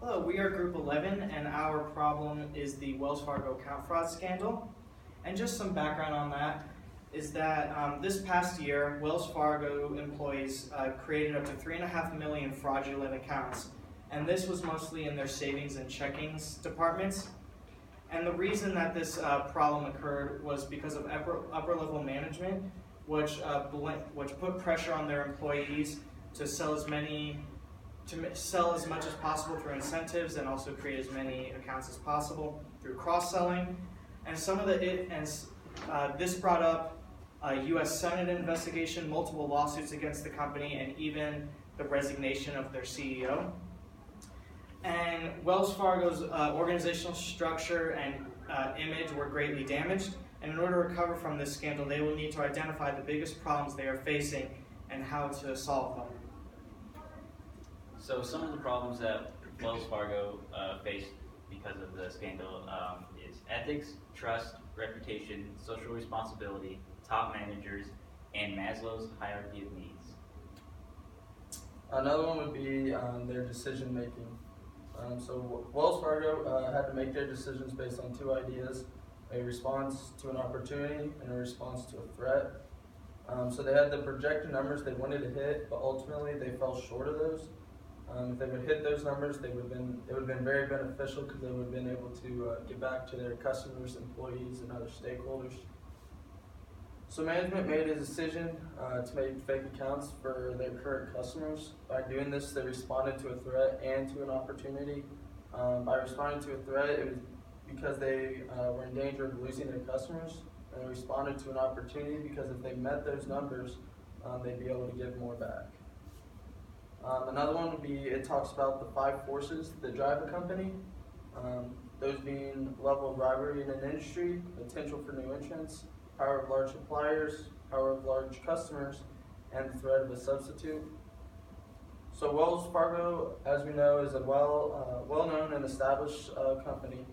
Hello, we are Group 11, and our problem is the Wells Fargo account fraud scandal. And just some background on that is that this past year, Wells Fargo employees created up to 3.5 million fraudulent accounts, and this was mostly in their savings and checkings departments. And the reason that this problem occurred was because of upper-level management, which put pressure on their employees to sell as much as possible through incentives and also create as many accounts as possible through cross-selling. And this brought up a U.S. Senate investigation, multiple lawsuits against the company, and even the resignation of their CEO. And Wells Fargo's organizational structure and image were greatly damaged. And in order to recover from this scandal, they will need to identify the biggest problems they are facing and how to solve them. So some of the problems that Wells Fargo faced because of the scandal is ethics, trust, reputation, social responsibility, top managers, and Maslow's hierarchy of needs. Another one would be their decision making. So Wells Fargo had to make their decisions based on two ideas: a response to an opportunity and a response to a threat. So they had the projected numbers they wanted to hit, but ultimately they fell short of those. If they would hit those numbers, it would have been very beneficial because they would have been able to get back to their customers, employees, and other stakeholders. So management made a decision to make fake accounts for their current customers. By doing this, they responded to a threat and to an opportunity. By responding to a threat, it was because they were in danger of losing their customers, and they responded to an opportunity because if they met those numbers, they'd be able to give more back. Another one would be, it talks about the 5 forces that drive a company, those being level of rivalry in an industry, potential for new entrants, power of large suppliers, power of large customers, and the threat of a substitute. So Wells Fargo, as we know, is a well-known and established company.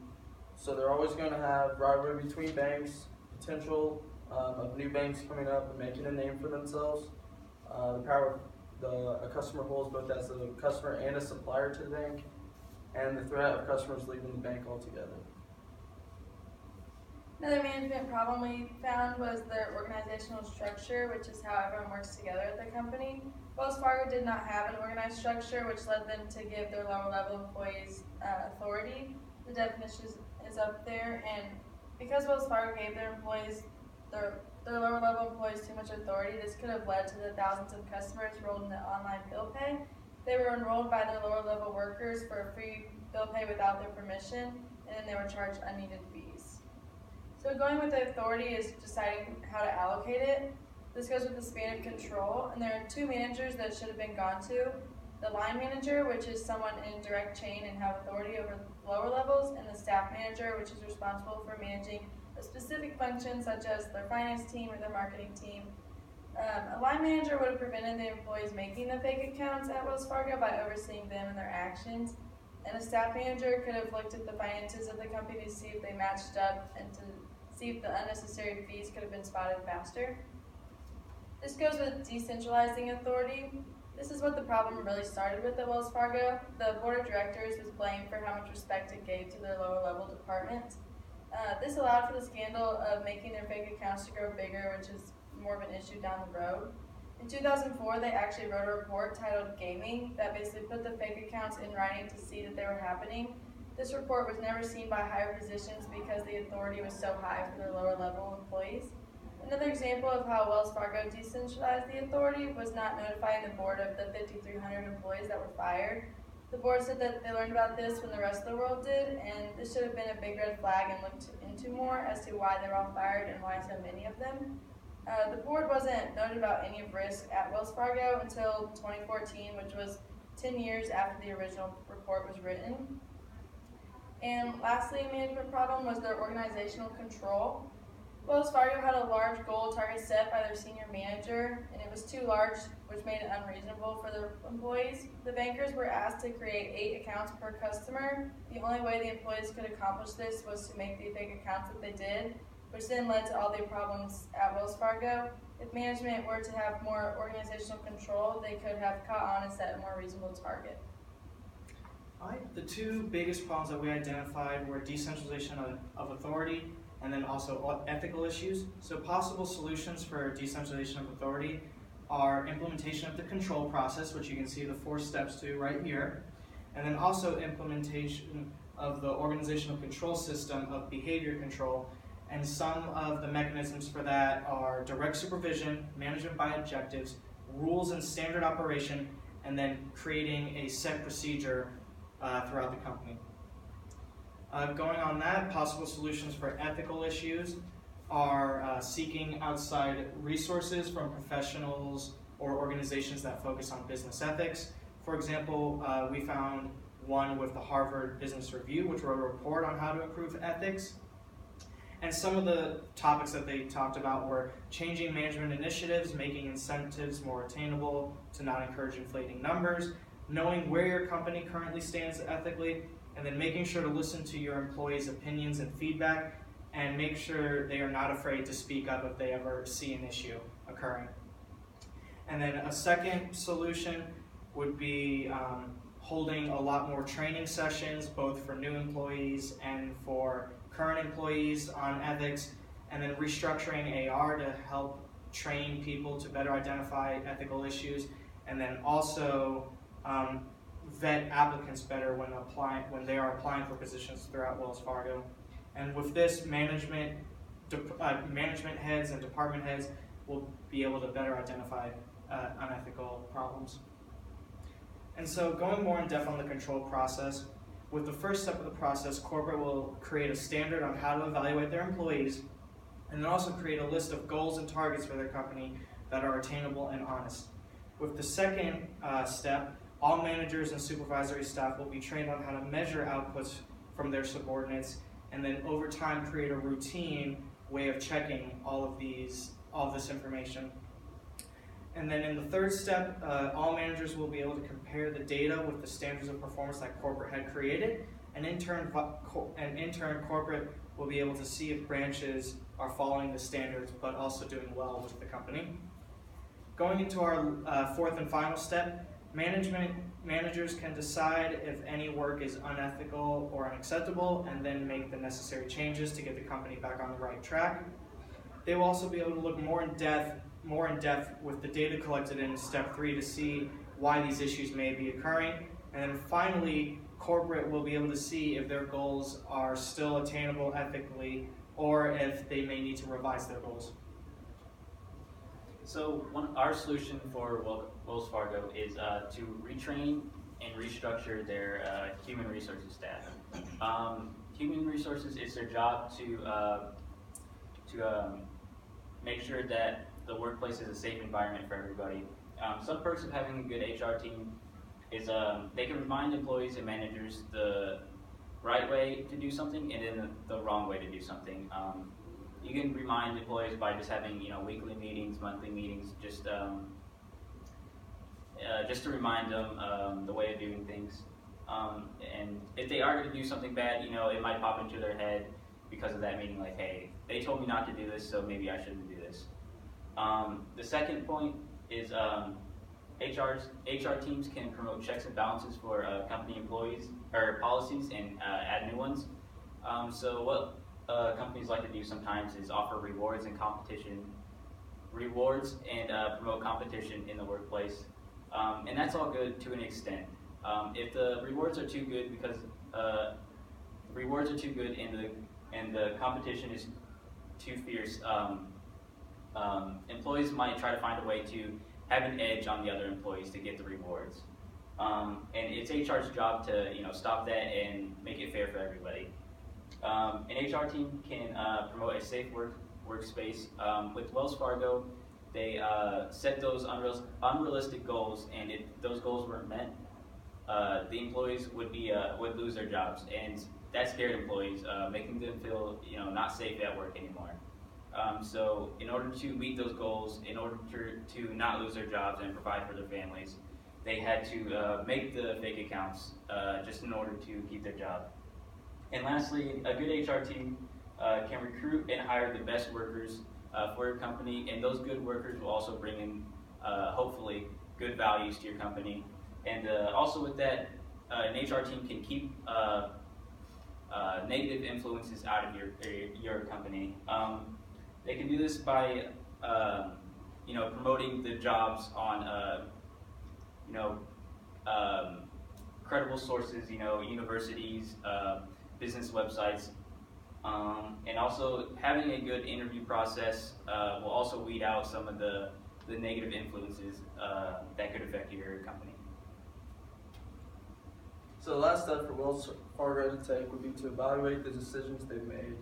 So they're always going to have rivalry between banks, potential of new banks coming up and making a name for themselves, the power a customer holds both as a customer and a supplier to the bank, and the threat of customers leaving the bank altogether. Another management problem we found was their organizational structure, which is how everyone works together at the company. Wells Fargo did not have an organized structure, which led them to give their lower level employees authority. The definition is up there, and because Wells Fargo gave their employees their lower level employees too much authority, this could have led to the thousands of customers enrolled in the online bill pay. They were enrolled by their lower level workers for free bill pay without their permission, and then they were charged unneeded fees. So going with the authority is deciding how to allocate it. This goes with the span of control, and there are 2 managers that should have been gone to. The line manager, which is someone in direct chain and have authority over lower levels, and the staff manager, which is responsible for managing a specific function such as their finance team or their marketing team. A line manager would have prevented the employees making the fake accounts at Wells Fargo by overseeing them and their actions. And a staff manager could have looked at the finances of the company to see if they matched up and to see if the unnecessary fees could have been spotted faster. This goes with decentralizing authority. This is what the problem really started with at Wells Fargo. The board of directors was blamed for how much respect it gave to their lower level departments. This allowed for the scandal of making their fake accounts to grow bigger, which is more of an issue down the road. In 2004, they actually wrote a report titled Gaming that basically put the fake accounts in writing to see that they were happening. This report was never seen by higher positions because the authority was so high for their lower level employees. Another example of how Wells Fargo decentralized the authority was not notifying the board of the 5,300 employees that were fired. The board said that they learned about this when the rest of the world did, and this should have been a big red flag and looked into more as to why they were all fired and why so many of them. The board wasn't noted about any risk at Wells Fargo until 2014, which was 10 years after the original report was written. And lastly, a management problem was their organizational control. Wells Fargo had a large goal target set by their senior manager, and it was too large, which made it unreasonable for their employees. The bankers were asked to create 8 accounts per customer. The only way the employees could accomplish this was to make the fake accounts that they did, which then led to all the problems at Wells Fargo. If management were to have more organizational control, they could have caught on and set a more reasonable target. Alright, the two biggest problems that we identified were decentralization of authority and then also ethical issues. So possible solutions for decentralization of authority are implementation of the control process, which you can see the 4 steps to right here, and then also implementation of the organizational control system of behavior control. And some of the mechanisms for that are direct supervision, management by objectives, rules and standard operation, and then creating a set procedure throughout the company. Going on that, possible solutions for ethical issues are seeking outside resources from professionals or organizations that focus on business ethics. For example, we found one with the Harvard Business Review, which wrote a report on how to improve ethics. And some of the topics that they talked about were changing management initiatives, making incentives more attainable to not encourage inflating numbers, knowing where your company currently stands ethically, and then making sure to listen to your employees' opinions and feedback, and make sure they are not afraid to speak up if they ever see an issue occurring. And then a second solution would be holding a lot more training sessions, both for new employees and for current employees on ethics, and then restructuring AR to help train people to better identify ethical issues, and then also vet applicants better when they are applying for positions throughout Wells Fargo. And with this, management heads and department heads will be able to better identify unethical problems. And so going more in depth on the control process, with the first step of the process, corporate will create a standard on how to evaluate their employees, and then also create a list of goals and targets for their company that are attainable and honest. With the second step, all managers and supervisory staff will be trained on how to measure outputs from their subordinates, and then over time create a routine way of checking all of this information. And then in the third step, all managers will be able to compare the data with the standards of performance that corporate had created, and in turn corporate will be able to see if branches are following the standards but also doing well with the company. Going into our fourth and final step, managers can decide if any work is unethical or unacceptable, and then make the necessary changes to get the company back on the right track. They will also be able to look more in depth with the data collected in step 3 to see why these issues may be occurring. And then finally, corporate will be able to see if their goals are still attainable ethically, or if they may need to revise their goals. So our solution for Wells Fargo is to retrain and restructure their human resources staff. Human resources, it's their job to make sure that the workplace is a safe environment for everybody. Some perks of having a good HR team is they can remind employees and managers the right way to do something and then the wrong way to do something. You can remind employees by just having weekly meetings, monthly meetings, just to remind them the way of doing things. And if they are going to do something bad, it might pop into their head because of that meeting, like, hey, they told me not to do this, so maybe I shouldn't do this. The second point is HR teams can promote checks and balances for company employees or policies and add new ones. So what companies like to do sometimes is offer rewards and promote competition in the workplace, and that's all good to an extent. If the rewards are too good and the competition is too fierce, employees might try to find a way to have an edge on the other employees to get the rewards. And it's HR's job to stop that and make it fair for everybody. An HR team can promote a safe workspace. With Wells Fargo, they set those unrealistic goals, and if those goals weren't met, the employees would lose their jobs, and that scared employees, making them feel not safe at work anymore. So in order to meet those goals, in order to not lose their jobs and provide for their families, they had to make the fake accounts just in order to keep their job. And lastly, a good HR team can recruit and hire the best workers for your company, and those good workers will also bring in, hopefully, good values to your company. And also with that, an HR team can keep negative influences out of your company. They can do this by promoting the jobs on credible sources, universities, business websites, and also having a good interview process will also weed out some of the negative influences that could affect your company. So the last step for Wells Fargo to take would be to evaluate the decisions they've made.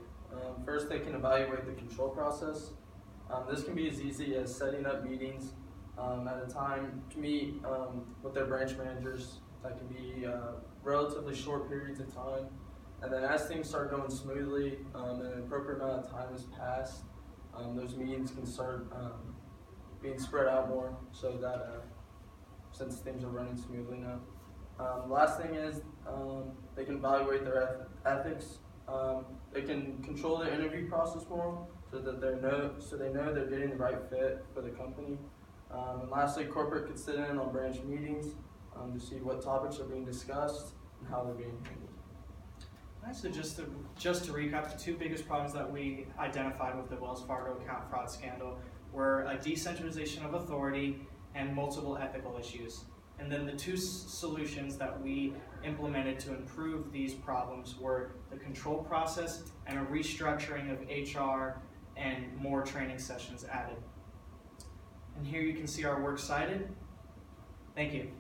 First, they can evaluate the control process. This can be as easy as setting up meetings at a time to meet with their branch managers. That can be relatively short periods of time. And then as things start going smoothly and an appropriate amount of time has passed, those meetings can start being spread out more so that since things are running smoothly now. The last thing is they can evaluate their ethics. They can control their interview process more so that they know they're getting the right fit for the company. And lastly, corporate could sit in on branch meetings to see what topics are being discussed and how they're being handled. All right, so just to recap, the two biggest problems that we identified with the Wells Fargo account fraud scandal were a decentralization of authority and multiple ethical issues. And then the two solutions that we implemented to improve these problems were the control process and a restructuring of HR and more training sessions added. And here you can see our works cited. Thank you.